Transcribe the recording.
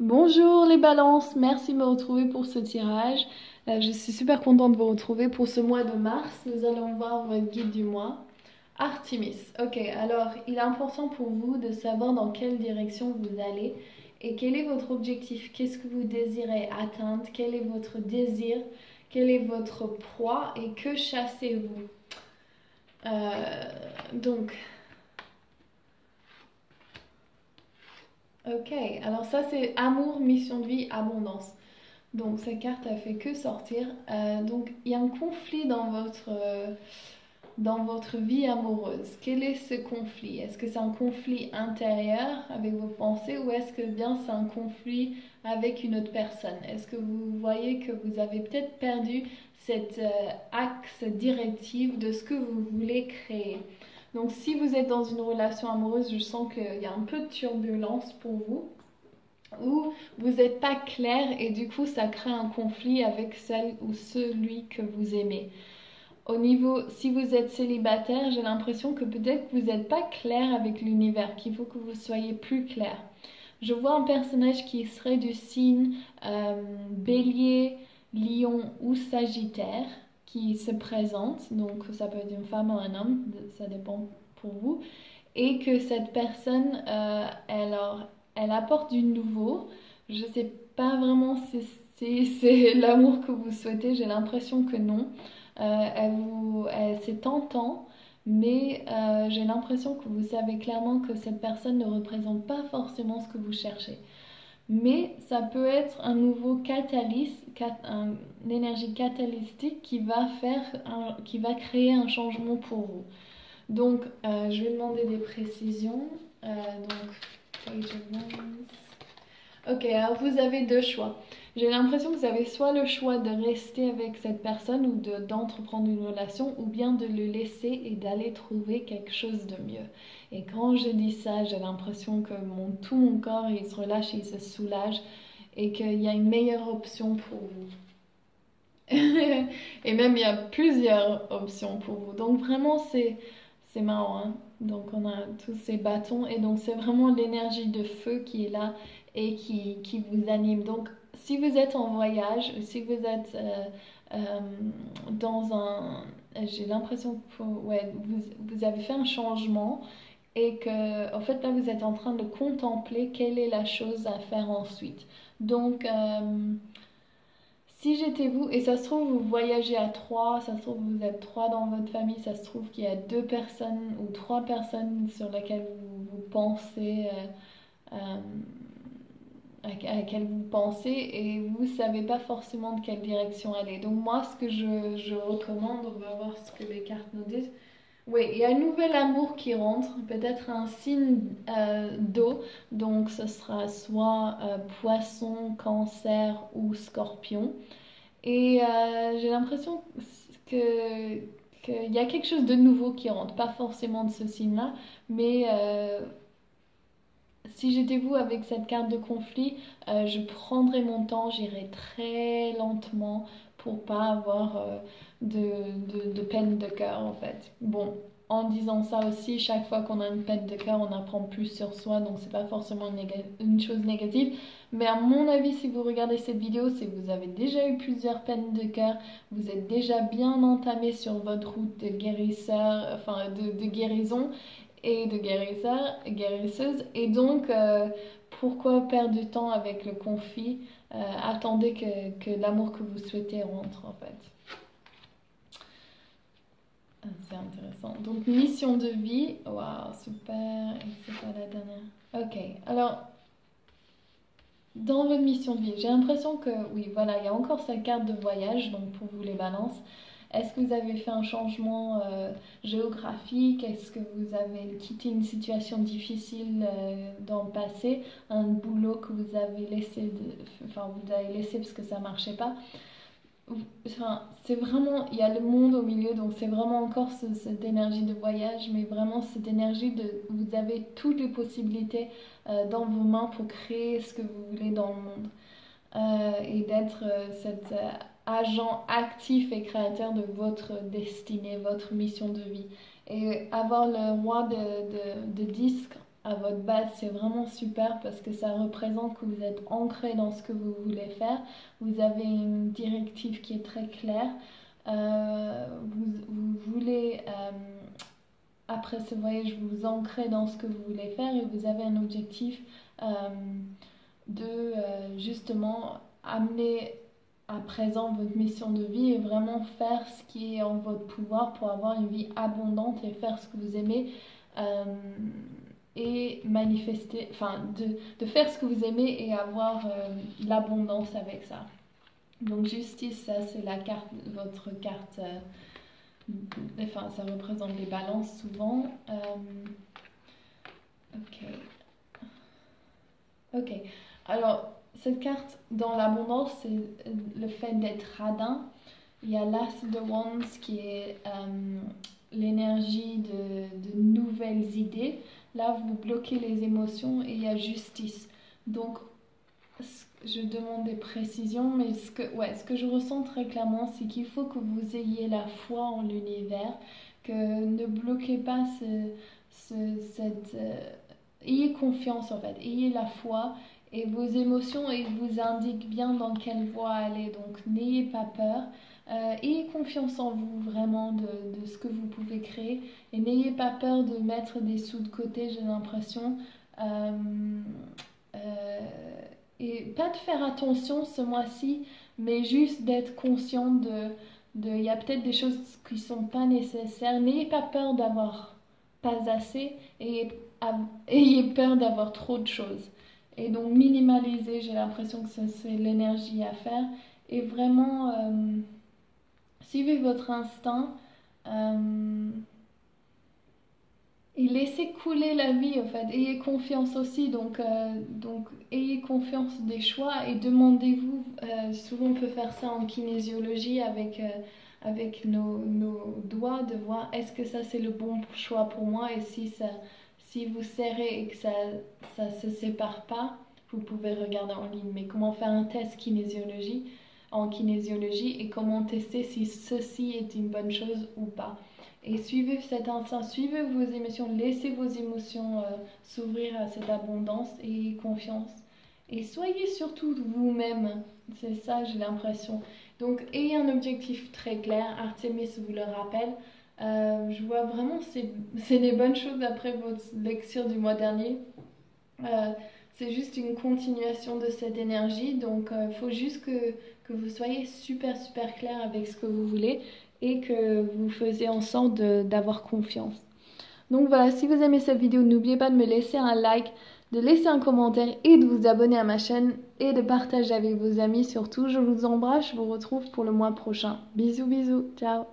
Bonjour les balances, merci de me retrouver pour ce tirage. Je suis super contente de vous retrouver pour ce mois de mars. Nous allons voir votre guide du mois. Artemis. Ok, alors il est important pour vous de savoir dans quelle direction vous allez et quel est votre objectif. Qu'est-ce que vous désirez atteindre? Quel est votre désir? Quelle est votre proie et que chassez-vous? Donc, ok, alors ça c'est amour, mission de vie, abondance. Donc cette carte a fait que sortir. Donc il y a un conflit dans votre vie amoureuse. Quel est ce conflit? Est-ce que c'est un conflit intérieur avec vos pensées ou est-ce que bien c'est un conflit avec une autre personne? Est-ce que vous voyez que vous avez peut-être perdu cet axe directif de ce que vous voulez créer? Donc si vous êtes dans une relation amoureuse, je sens qu'il y a un peu de turbulence pour vous ou vous n'êtes pas clair et du coup ça crée un conflit avec celle ou celui que vous aimez. Au niveau, si vous êtes célibataire, j'ai l'impression que peut-être vous n'êtes pas clair avec l'univers, qu'il faut que vous soyez plus clair. Je vois un personnage qui serait du signe bélier, lion ou sagittaire qui se présente, donc ça peut être une femme ou un homme, ça dépend pour vous, et que cette personne, elle apporte du nouveau. Je ne sais pas vraiment si c'est l'amour que vous souhaitez, j'ai l'impression que non. C'est tentant, mais j'ai l'impression que vous savez clairement que cette personne ne représente pas forcément ce que vous cherchez. Mais ça peut être un nouveau une énergie catalytique qui va créer un changement pour vous. Donc, je vais demander des précisions. Ok, alors vous avez deux choix. J'ai l'impression que vous avez soit le choix de rester avec cette personne ou d'entreprendre une relation ou bien de le laisser et d'aller trouver quelque chose de mieux. Et quand je dis ça, j'ai l'impression que tout mon corps il se relâche, il se soulage et qu'il y a une meilleure option pour vous. Et même il y a plusieurs options pour vous. Donc vraiment c'est marrant, hein. Donc on a tous ces bâtons et donc c'est vraiment l'énergie de feu qui est là et qui vous anime. Donc si vous êtes en voyage, si vous êtes dans un... J'ai l'impression que ouais, vous avez fait un changement et que en fait là vous êtes en train de contempler quelle est la chose à faire ensuite. Donc... si j'étais vous, et ça se trouve vous voyagez à trois, ça se trouve vous êtes trois dans votre famille, ça se trouve qu'il y a deux personnes ou trois personnes sur lesquelles vous pensez, à laquelle vous pensez et vous savez pas forcément de quelle direction aller. Donc moi ce que je recommande, on va voir ce que les cartes nous disent. Oui, il y a un nouvel amour qui rentre, peut-être un signe d'eau, donc ce sera soit poisson, cancer ou scorpion. Et j'ai l'impression que qu'il y a quelque chose de nouveau qui rentre, pas forcément de ce signe-là, mais si j'étais vous avec cette carte de conflit, je prendrais mon temps, j'irais très lentement pour pas avoir de peine de cœur en fait. Bon, en disant ça aussi, chaque fois qu'on a une peine de cœur, on apprend plus sur soi, donc c'est pas forcément une chose négative. Mais à mon avis, si vous regardez cette vidéo, c'est que vous avez déjà eu plusieurs peines de cœur, vous êtes déjà bien entamé sur votre route de guérisseur, enfin de guérison et de guérisseuse. Et donc, pourquoi perdre du temps avec le conflit? Attendez que l'amour que vous souhaitez rentre en fait. C'est intéressant. Donc, mission de vie. Waouh, super. Et c'est pas la dernière. Ok, alors, dans votre mission de vie, j'ai l'impression que, oui, voilà, il y a encore cette carte de voyage, donc pour vous les balances. Est-ce que vous avez fait un changement géographique? Est-ce que vous avez quitté une situation difficile dans le passé? Un boulot que vous avez laissé, enfin, vous avez laissé parce que ça marchait pas? Enfin, c'est vraiment, il y a le monde au milieu, donc c'est vraiment encore cette énergie de voyage, mais vraiment cette énergie de, vous avez toutes les possibilités dans vos mains pour créer ce que vous voulez dans le monde. Et d'être cet agent actif et créateur de votre destinée, votre mission de vie. Et avoir le roi de disque à votre base, c'est vraiment super parce que ça représente que vous êtes ancré dans ce que vous voulez faire. Vous avez une directive qui est très claire. Vous voulez, après ce voyage, vous ancrer dans ce que vous voulez faire et vous avez un objectif de justement amener à présent votre mission de vie et vraiment faire ce qui est en votre pouvoir pour avoir une vie abondante et faire ce que vous aimez. Et manifester, enfin de faire ce que vous aimez et avoir l'abondance avec ça. Donc justice, ça c'est la carte, votre carte, enfin ça représente les balances souvent. Ok, alors cette carte dans l'abondance, c'est le fait d'être radin. Il y a l'As de Wands qui est l'énergie de nouvelles idées. Là, vous bloquez les émotions et il y a justice. Donc, je demande des précisions, mais ce que je ressens très clairement, c'est qu'il faut que vous ayez la foi en l'univers, que ne bloquez pas ayez confiance en fait, ayez la foi et vos émotions et vous indiquent bien dans quelle voie aller. Donc, n'ayez pas peur. Ayez confiance en vous vraiment de ce que vous pouvez créer et n'ayez pas peur de mettre des sous de côté, j'ai l'impression, et pas de faire attention ce mois-ci, mais juste d'être conscient il y a peut-être des choses qui sont pas nécessaires. N'ayez pas peur d'avoir pas assez et ayez peur d'avoir trop de choses. Et donc minimaliser, j'ai l'impression que c'est l'énergie à faire et vraiment suivez votre instinct et laissez couler la vie en fait. Ayez confiance aussi, donc ayez confiance des choix et demandez-vous, souvent on peut faire ça en kinésiologie avec nos doigts, de voir est-ce que ça c'est le bon choix pour moi et si vous serrez et que ça se sépare pas, vous pouvez regarder en ligne, mais comment faire un test en kinésiologie et comment tester si ceci est une bonne chose ou pas. Et suivez cet instinct, suivez vos émotions, laissez vos émotions s'ouvrir à cette abondance et confiance. Et soyez surtout vous-même, c'est ça j'ai l'impression. Donc ayez un objectif très clair, Artemis vous le rappelle. Je vois vraiment c'est des bonnes choses après votre lecture du mois dernier. C'est juste une continuation de cette énergie, donc il faut juste que vous soyez super clair avec ce que vous voulez et que vous faisiez en sorte d'avoir confiance. Donc voilà, si vous aimez cette vidéo, n'oubliez pas de me laisser un like, de laisser un commentaire et de vous abonner à ma chaîne et de partager avec vos amis surtout. Je vous embrasse, je vous retrouve pour le mois prochain. Bisous, ciao.